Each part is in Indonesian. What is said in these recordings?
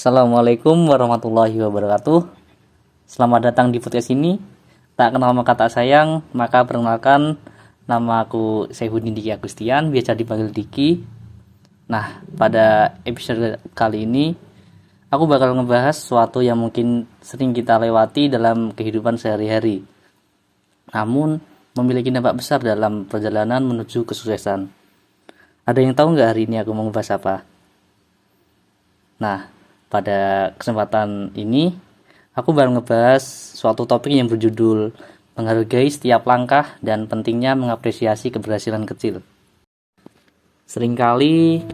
Assalamualaikum warahmatullahi wabarakatuh. Selamat datang di podcast ini. Tak kenal maka tak sayang, maka perkenalkan, nama aku Saifuddin Diki Agustian, biasa dipanggil Diki. Nah, pada episode kali ini aku bakal ngebahas sesuatu yang mungkin sering kita lewati dalam kehidupan sehari-hari, namun memiliki dampak besar dalam perjalanan menuju kesuksesan. Ada yang tahu nggak hari ini aku mau ngebahas apa? Nah, pada kesempatan ini aku bakal ngebahas suatu topik yang berjudul menghargai setiap langkah dan pentingnya mengapresiasi keberhasilan kecil. Seringkali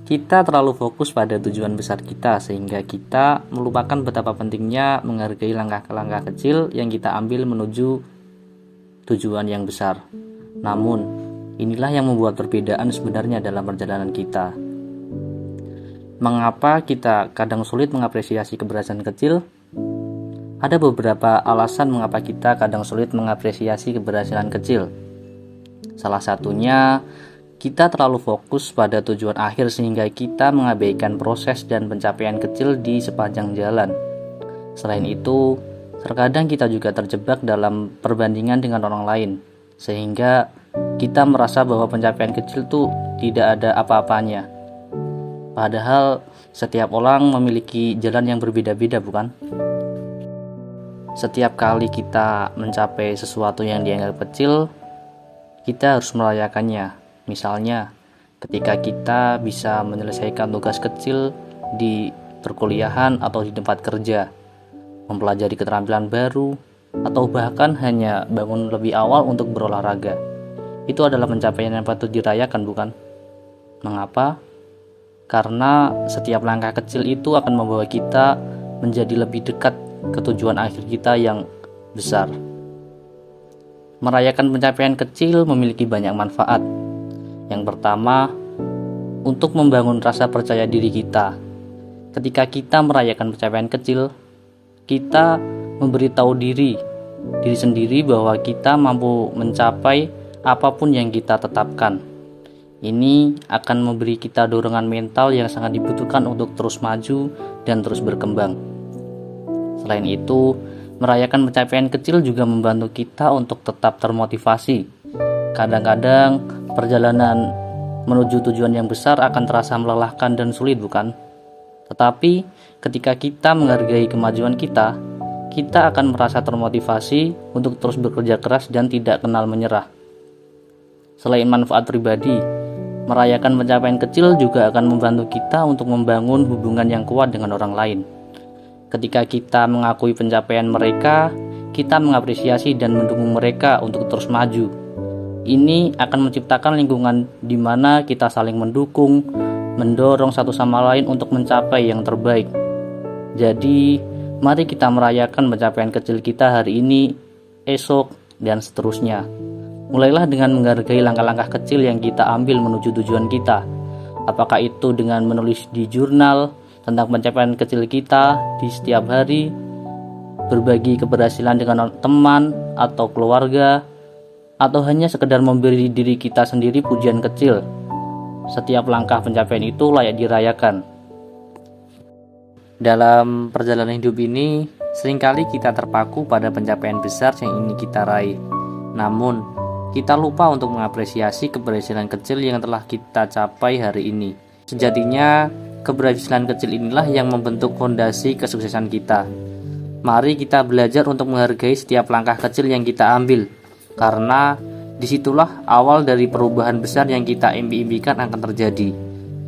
kita terlalu fokus pada tujuan besar kita sehingga kita melupakan betapa pentingnya menghargai langkah-langkah kecil yang kita ambil menuju tujuan yang besar. Namun, inilah yang membuat perbedaan sebenarnya dalam perjalanan kita. Mengapa kita kadang sulit mengapresiasi keberhasilan kecil? Ada beberapa alasan mengapa kita kadang sulit mengapresiasi keberhasilan kecil. Salah satunya, kita terlalu fokus pada tujuan akhir sehingga kita mengabaikan proses dan pencapaian kecil di sepanjang jalan. Selain itu, terkadang kita juga terjebak dalam perbandingan dengan orang lain, sehingga kita merasa bahwa pencapaian kecil itu tidak ada apa-apanya. Padahal setiap orang memiliki jalan yang berbeda-beda, bukan? Setiap kali kita mencapai sesuatu yang dianggap kecil, kita harus merayakannya. Misalnya, ketika kita bisa menyelesaikan tugas kecil di perkuliahan atau di tempat kerja, mempelajari keterampilan baru, atau bahkan hanya bangun lebih awal untuk berolahraga. Itu adalah pencapaian yang patut dirayakan, bukan? Mengapa? Karena setiap langkah kecil itu akan membawa kita menjadi lebih dekat ke tujuan akhir kita yang besar. Merayakan pencapaian kecil memiliki banyak manfaat. Yang pertama, untuk membangun rasa percaya diri kita. Ketika kita merayakan pencapaian kecil, kita memberitahu diri sendiri bahwa kita mampu mencapai apapun yang kita tetapkan. Ini akan memberi kita dorongan mental yang sangat dibutuhkan untuk terus maju dan terus berkembang. Selain itu, merayakan pencapaian kecil juga membantu kita untuk tetap termotivasi. Kadang-kadang, perjalanan menuju tujuan yang besar akan terasa melelahkan dan sulit, bukan? Tetapi, ketika kita menghargai kemajuan kita akan merasa termotivasi untuk terus bekerja keras dan tidak kenal menyerah. Selain manfaat pribadi, merayakan pencapaian kecil juga akan membantu kita untuk membangun hubungan yang kuat dengan orang lain. Ketika kita mengakui pencapaian mereka, kita mengapresiasi dan mendukung mereka untuk terus maju. Ini akan menciptakan lingkungan di mana kita saling mendukung, mendorong satu sama lain untuk mencapai yang terbaik. Jadi, mari kita merayakan pencapaian kecil kita hari ini, esok, dan seterusnya. Mulailah dengan menghargai langkah-langkah kecil yang kita ambil menuju tujuan kita. Apakah itu dengan menulis di jurnal tentang pencapaian kecil kita di setiap hari, berbagi keberhasilan dengan teman atau keluarga, atau hanya sekedar memberi diri kita sendiri pujian kecil. Setiap langkah pencapaian itu layak dirayakan. Dalam perjalanan hidup ini, seringkali kita terpaku pada pencapaian besar yang ingin kita raih. Namun, kita lupa untuk mengapresiasi keberhasilan kecil yang telah kita capai hari ini. Sejatinya, keberhasilan kecil inilah yang membentuk fondasi kesuksesan kita. Mari kita belajar untuk menghargai setiap langkah kecil yang kita ambil, karena disitulah awal dari perubahan besar yang kita impi-impikan akan terjadi.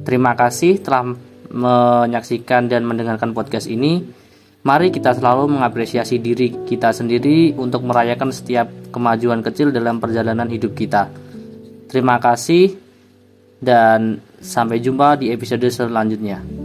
Terima kasih telah menyaksikan dan mendengarkan podcast ini. Mari kita selalu mengapresiasi diri kita sendiri untuk merayakan setiap kemajuan kecil dalam perjalanan hidup kita. Terima kasih dan sampai jumpa di episode selanjutnya.